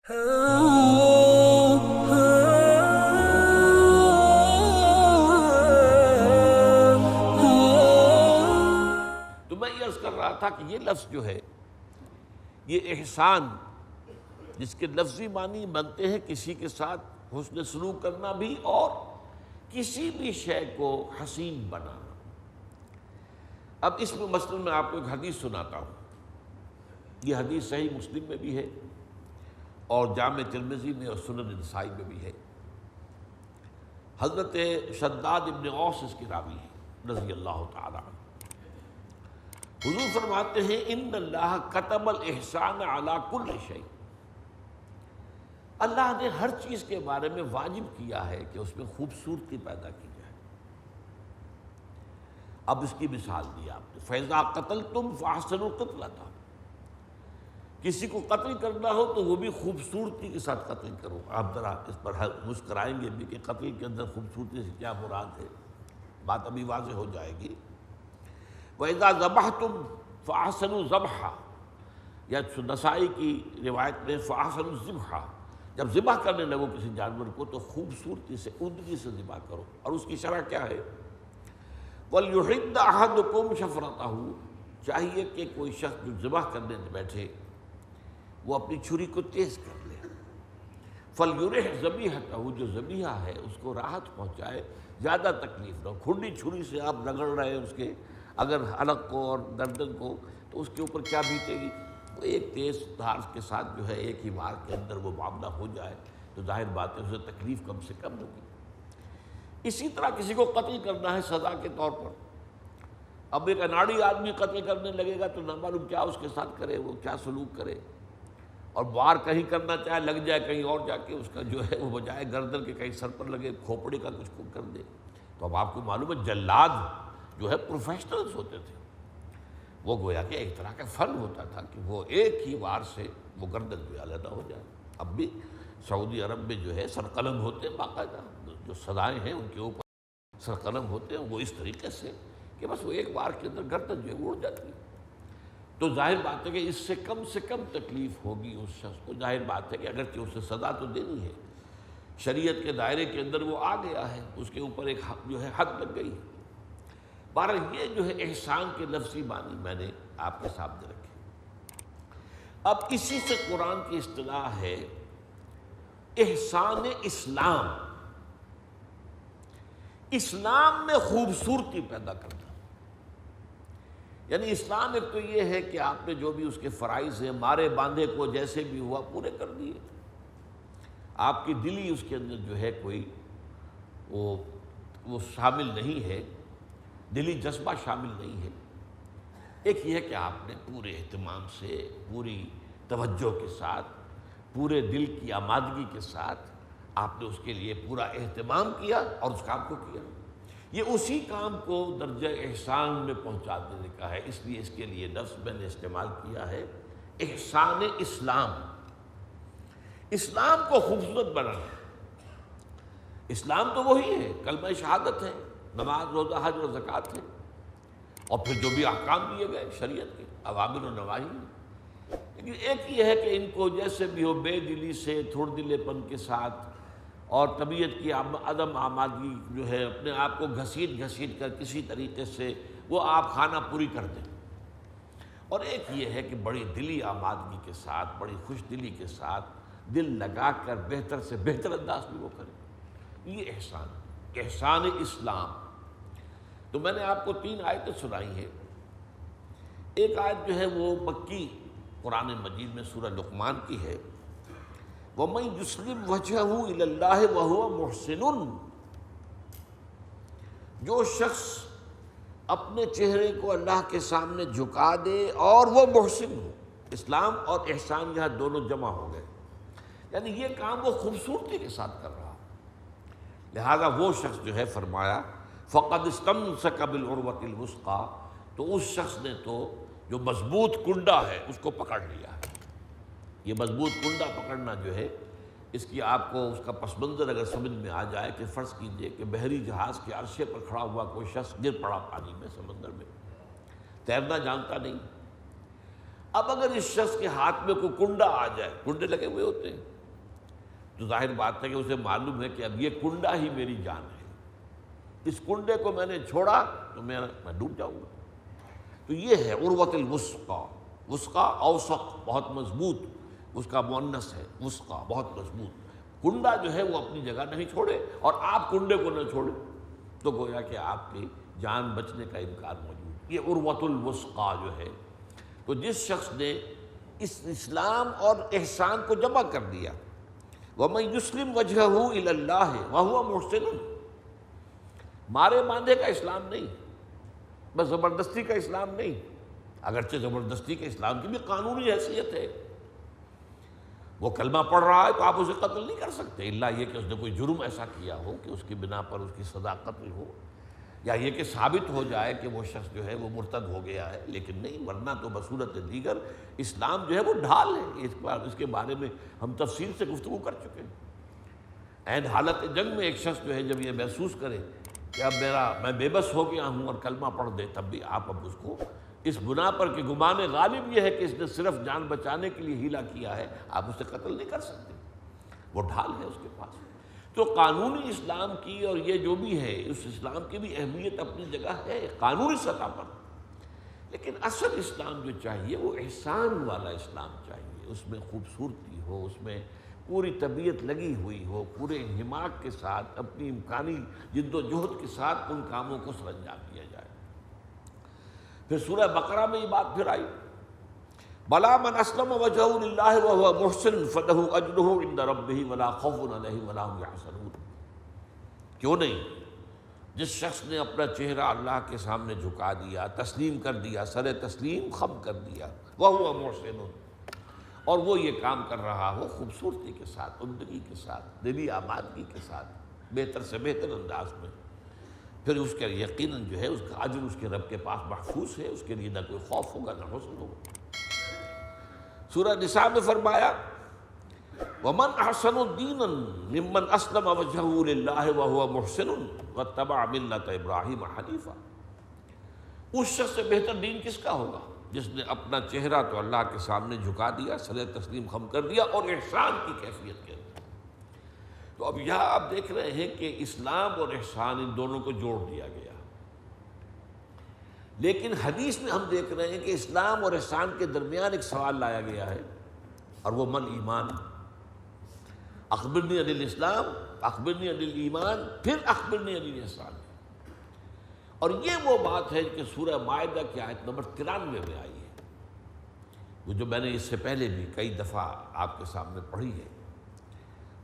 تو میں یہ عرض کر رہا تھا کہ یہ لفظ جو ہے، یہ احسان، جس کے لفظی معنی بنتے ہیں کسی کے ساتھ حسن سلوک کرنا بھی، اور کسی بھی شے کو حسین بنانا۔ اب اس میں مثلاً میں آپ کو ایک حدیث سناتا ہوں۔ یہ حدیث صحیح مسلم میں بھی ہے اور جامع ترمذی میں اور سنن نسائی میں بھی ہے۔ حضرت شداد ابن اوس اس کے راوی ہیں رضی اللہ تعالی عنہ۔ حضور فرماتے ہیں ان اللہ کتب الاحسان علی کل شیء، اللہ نے ہر چیز کے بارے میں واجب کیا ہے کہ اس میں خوبصورتی پیدا کی جائے۔ اب اس کی مثال دی آپ نے، فَإِذَا قَتَلْتُمْ فَأَحْسِنُوا الْقِتْلَةَ، کسی کو قتل کرنا ہو تو وہ بھی خوبصورتی کے ساتھ قتل کرو۔ آپ ذرا اس پر مسکرائیں گے بھی کہ قتل کے اندر خوبصورتی سے کیا مراد ہے، بات ابھی واضح ہو جائے گی۔ وَإِذَا ذَبَحْتُمْ فَأَحْسِنُوا الذَّبْحَ، یا نسائی کی روایت میں فَأَحْسِنُوا الذِّبْحَ، جب ذبح کرنے لگو کسی جانور کو تو خوبصورتی سے، عمدگی سے ذبح کرو۔ اور اس کی شرح کیا ہے؟ وَلْيُحِدَّ أَحَدُكُمْ شَفْرَتَهُ، چاہیے کہ کوئی شخص جو ذبح کرنے بیٹھے وہ اپنی چھری کو تیز کر لے۔ فَلْيُرِحْ ذَبِيحَتَهُ، جو ذبیحہ ہے اس کو راحت پہنچائے، زیادہ تکلیف نہ ہو۔ کھنڈی چھری سے آپ رگڑ رہے ہیں اس کے اگر حلق کو اور گردن کو، تو اس کے اوپر کیا بیتے گی؟ وہ ایک تیز دھار کے ساتھ جو ہے ایک ہی وار کے اندر وہ معاملہ ہو جائے تو ظاہر بات ہے اسے تکلیف کم سے کم ہوگی۔ اسی طرح کسی کو قتل کرنا ہے سزا کے طور پر، اب ایک اناڑی آدمی قتل کرنے لگے گا تو نہ معلوم کیا اس کے ساتھ کرے، وہ کیا سلوک کرے، اور وار کہیں کرنا چاہے لگ جائے کہیں اور جا کے، اس کا جو ہے وہ بجائے گردن کے کہیں سر پر لگے، کھوپڑے کا کچھ کو کر دے۔ تو اب آپ کو معلوم ہے جلاد جو ہے پروفیشنلز ہوتے تھے، وہ گویا کہ ایک طرح کا فن ہوتا تھا کہ وہ ایک ہی وار سے وہ گردن جو علیحدہ ہو جائے۔ اب بھی سعودی عرب میں جو ہے سرقلم ہوتے ہیں، باقاعدہ جو سزائیں ہیں ان کے اوپر سرقلم ہوتے ہیں، وہ اس طریقے سے کہ بس وہ ایک وار کے اندر گردن جو ہے اڑ جاتی ہے۔ تو ظاہر بات ہے کہ اس سے کم تکلیف ہوگی اس شخص کو۔ ظاہر بات ہے کہ اگرچہ اسے سزا تو دینی ہے، شریعت کے دائرے کے اندر وہ آ گیا ہے، اس کے اوپر ایک جو ہے حد لگ گئی ہے۔ بہرحال یہ جو ہے احسان کے لفظی معنی میں نے آپ کے سامنے رکھے۔ اب اسی سے قرآن کی اصطلاح ہے احسان اسلام، اسلام میں خوبصورتی پیدا کرنا۔ یعنی اسلام ایک تو یہ ہے کہ آپ نے جو بھی اس کے فرائض ہیں، مارے باندھے کو جیسے بھی ہوا پورے کر دیے۔ آپ کی دلی اس کے اندر جو ہے کوئی وہ شامل نہیں ہے، دلی جذبہ شامل نہیں ہے۔ ایک یہ ہے کہ آپ نے پورے اہتمام سے، پوری توجہ کے ساتھ، پورے دل کی آمادگی کے ساتھ آپ نے اس کے لیے پورا اہتمام کیا اور اس کام کو کیا۔ یہ اسی کام کو درجہ احسان میں پہنچا دینے کا ہے، اس لیے اس کے لیے لفظ میں نے استعمال کیا ہے احسان اسلام۔ اسلام کو خوبصورت بنانا۔ اسلام تو وہی ہے، کلمہ شہادت ہے، نماز، روزہ، حج اور زکوٰۃ ہے، اور پھر جو بھی احکام دیے گئے شریعت کے، اوامر و نواہی۔ لیکن ایک یہ ہے کہ ان کو جیسے بھی ہو بے دلی سے، تھوڑ دلے پن کے ساتھ اور طبیعت کی عدم آمادگی جو ہے، اپنے آپ کو گھسیٹ کر کسی طریقے سے وہ آپ خانہ پوری کر دیں۔ اور ایک یہ ہے کہ بڑی دلی آمادگی کے ساتھ، بڑی خوش دلی کے ساتھ، دل لگا کر بہتر سے بہتر انداز میں وہ کریں۔ یہ احسان اسلام۔ تو میں نے آپ کو 3 آیتیں سنائی ہیں۔ ایک آیت جو ہے وہ مکی قرآن مجید میں سورہ لقمان کی ہے، وَمَن يُسْلِمْ وَجْهَهُ إِلَى اللَّهِ وَهُوَ مُحْسِنٌ، جو شخص اپنے چہرے کو اللہ کے سامنے جھکا دے اور وہ محسن ہو۔ اسلام اور احسان یہاں دونوں جمع ہو گئے، یعنی یہ کام وہ خوبصورتی کے ساتھ کر رہا، لہذا وہ شخص جو ہے فرمایا فَقَدْ اسْتَمْسَكَ بِالْعُرْوَةِ الْوُثْقَىٰ، تو اس شخص نے تو جو مضبوط کنڈا ہے اس کو پکڑ لیا ہے۔ یہ مضبوط کنڈا پکڑنا جو ہے، اس کی آپ کو اس کا پس منظر اگر سمجھ میں آ جائے کہ فرض کیجئے کہ بحری جہاز کے عرصے پر کھڑا ہوا کوئی شخص گر پڑا پانی میں، سمندر میں، تیرنا جانتا نہیں۔ اب اگر اس شخص کے ہاتھ میں کوئی کنڈا آ جائے، کنڈے لگے ہوئے ہوتے ہیں، تو ظاہر بات ہے کہ اسے معلوم ہے کہ اب یہ کنڈا ہی میری جان ہے، اس کنڈے کو میں نے چھوڑا تو میں ڈوب جاؤں گا۔ تو یہ ہے عروۃ الوثقی، وثقی اوثق بہت مضبوط، اس کا مؤنث ہے وثقی، بہت مضبوط۔ کنڈا جو ہے وہ اپنی جگہ نہیں چھوڑے اور آپ کنڈے کو نہ چھوڑے تو گویا کہ آپ کی جان بچنے کا امکان موجود۔ یہ عروۃ الوثقی جو ہے، تو جس شخص نے اس اسلام اور احسان کو جمع کر دیا، وَمَن يُسْلِمْ وَجْهَهُ إِلَى اللَّهِ وَهُوَ مُحْسِنٌ، مارے باندھے کا اسلام نہیں، بس زبردستی کا اسلام نہیں، اگرچہ زبردستی کے اسلام کی بھی قانونی حیثیت ہے۔ وہ کلمہ پڑھ رہا ہے تو آپ اسے قتل نہیں کر سکتے، الا یہ کہ اس نے کوئی جرم ایسا کیا ہو کہ اس کی بنا پر اس کی سزا قتل ہو، یا یہ کہ ثابت ہو جائے کہ وہ شخص جو ہے وہ مرتد ہو گیا ہے، لیکن نہیں، ورنہ تو بصورت دیگر اسلام جو ہے وہ ڈھال ہے۔ اس کے بارے میں ہم تفصیل سے گفتگو کر چکے ہیں۔ عین حالت جنگ میں ایک شخص جو ہے جب یہ محسوس کرے کہ اب میں بے بس ہو گیا ہوں اور کلمہ پڑھ دے، تب بھی آپ اب اس کو اس گناہ پر کہ گمان غالب یہ ہے کہ اس نے صرف جان بچانے کے لیے ہیلا کیا ہے، آپ اسے قتل نہیں کر سکتے، وہ ڈھال ہے اس کے پاس۔ تو قانونی اسلام کی اور یہ جو بھی ہے اس اسلام کی بھی اہمیت اپنی جگہ ہے قانونی سطح پر، لیکن اصل اسلام جو چاہیے وہ احسان والا اسلام چاہیے، اس میں خوبصورتی ہو، اس میں پوری طبیعت لگی ہوئی ہو، پورے انہماک کے ساتھ اپنی امکانی جد و جہد کے ساتھ ان کاموں کو سر انجام دیا جائے۔ پھر سورہ بقرہ میں یہ بات پھر آئی، بلا من اسلم وجهه للہ وهو محسن فلہ اجرہ عند ربہ ولا خوف علیہم ولا هم یحزنون۔ کیوں نہیں؟ جس شخص نے اپنا چہرہ اللہ کے سامنے جھکا دیا، تسلیم کر دیا، سر تسلیم خم کر دیا، وهو محسن، اور وہ یہ کام کر رہا ہو خوبصورتی کے ساتھ، عمدگی کے ساتھ، دلی آبادگی کے ساتھ، بہتر سے بہتر انداز میں، پھر اس کے یقیناً جو ہے اس کا اجر اس کے رب کے پاس محفوظ ہے، اس کے لیے نہ کوئی خوف ہوگا نہ حزن ہوگا۔ سورہ نساء میں فرمایا وَمَنْ أَحْسَنُ دِينًا مِمَّنْ أَسْلَمَ وَجْهَهُ لِلَّهِ وَهُوَ مُحْسِنٌ وَاتَّبَعَ مِلَّةَ إِبْرَاهِيمَ حَنِيفًا۔ اس شخص سے بہتر دین کس کا ہوگا جس نے اپنا چہرہ تو اللہ کے سامنے جھکا دیا، سر تسلیم خم کر دیا اور احسان کی کیفیت کے اندر۔ تو اب یہاں آپ دیکھ رہے ہیں کہ اسلام اور احسان ان دونوں کو جوڑ دیا گیا، لیکن حدیث میں ہم دیکھ رہے ہیں کہ اسلام اور احسان کے درمیان ایک سوال لایا گیا ہے، اور وہ من ایمان، اخبرنی عن الاسلام، اخبرنی عن الایمان، پھر اخبرنی عن الاحسان۔ اور یہ وہ بات ہے کہ سورہ مائدہ کی آیت نمبر 93 میں آئی ہے، وہ جو میں نے اس سے پہلے بھی کئی دفعہ آپ کے سامنے پڑھی ہے۔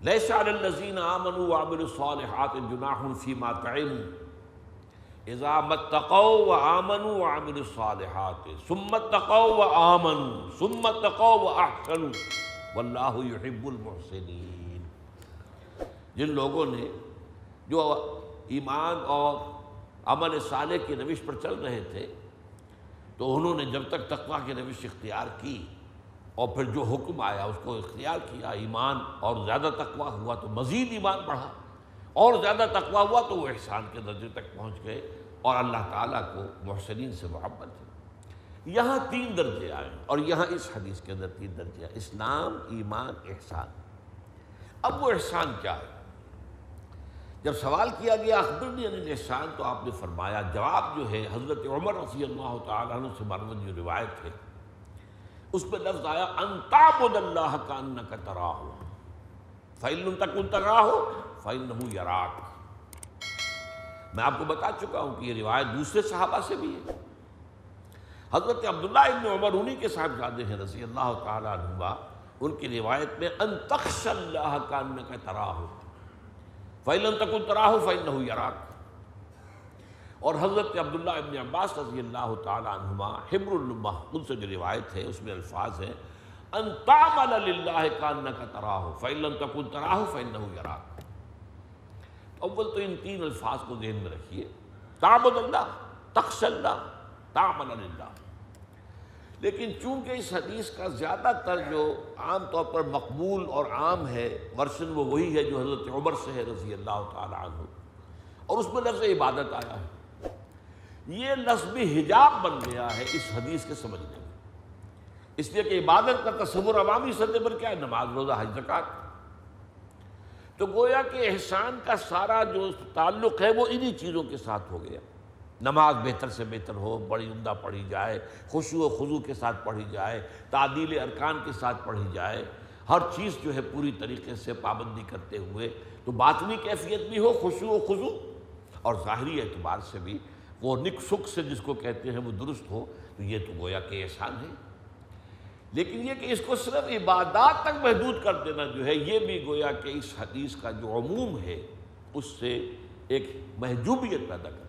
لیس علی الذین آمنوا وعملوا الصالحات جناح فیما طعموا اذا ما اتقوا وآمنوا وعملوا الصالحات ثم اتقوا وآمنوا ثم اتقوا واحسنوا واللہ یحب المحسنین۔ جن لوگوں نے جو ایمان اور عمل صالح کی روش پر چل رہے تھے، تو انہوں نے جب تک تقویٰ کی روش اختیار کی اور پھر جو حکم آیا اس کو اختیار کیا، ایمان اور زیادہ تقویٰ ہوا تو مزید ایمان بڑھا، اور زیادہ تقویٰ ہوا تو وہ احسان کے درجے تک پہنچ گئے اور اللہ تعالیٰ کو محسنین سے محبت ہے۔ یہاں 3 درجے آئے، اور یہاں اس حدیث کے اندر 3 درجے ہیں، اسلام، ایمان، احسان۔ اب وہ احسان کیا ہے؟ جب سوال کیا گیا اخبرنی عن الاحسان، تو آپ نے فرمایا، جواب جو ہے حضرت عمر رضی اللہ تعالیٰ عنہ سے مروی جو روایت ہے اس پہ لفظ آیا ان تعبد اللہ کانک تراہ فإن لم تکن تراہ فإنہ یراک۔ میں آپ کو بتا چکا ہوں کہ یہ روایت دوسرے صحابہ سے بھی ہے۔ حضرت عبداللہ ابن عمر انہی کے صاحبزادے ہیں رضی اللہ تعالیٰ عنہما، ان کی روایت میں ان تخشى اللہ کانک تراہ فإن لم تکن تراہ فإنہ یراک۔ اور حضرت عبداللہ ابن عباس رضی اللہ تعالیٰ عنہما حبر الامہ، ان سے جو روایت ہے اس میں الفاظ ہیں ان تعمل للہ کانک تراہ فإن لم تکن تراہ فإنہ یراک۔ اول تو ان 3 الفاظ کو ذہن میں رکھیے، تعبد اللہ، تخشى اللہ، تعمل للہ۔ لیکن چونکہ اس حدیث کا زیادہ تر جو عام طور پر مقبول اور عام ہے ورژن وہ وہی ہے جو حضرت عمر سے ہے رضی اللہ تعالیٰ عنہ، اور اس میں لفظ عبادت آیا ہے، یہ لفظ بھی حجاب بن گیا ہے اس حدیث کے سمجھنے میں، اس لیے کہ عبادت کا تصور عوامی سطح پر کیا ہے؟ نماز، روزہ، حج، زکوٰۃ۔ تو گویا کہ احسان کا سارا جو تعلق ہے وہ انہی چیزوں کے ساتھ ہو گیا۔ نماز بہتر سے بہتر ہو، بڑی عمدہ پڑھی جائے، خشوع و خضوع کے ساتھ پڑھی جائے، تعدیل ارکان کے ساتھ پڑھی جائے، ہر چیز جو ہے پوری طریقے سے پابندی کرتے ہوئے، تو باطنی کیفیت بھی ہو خشوع و خضوع، اور ظاہری اعتبار سے بھی وہ نک سک سے جس کو کہتے ہیں وہ درست ہو، تو یہ تو گویا کہ احسان ہے۔ لیکن یہ کہ اس کو صرف عبادات تک محدود کر دینا جو ہے، یہ بھی گویا کہ اس حدیث کا جو عموم ہے اس سے ایک محجوبیت پیدا کرتا ہے۔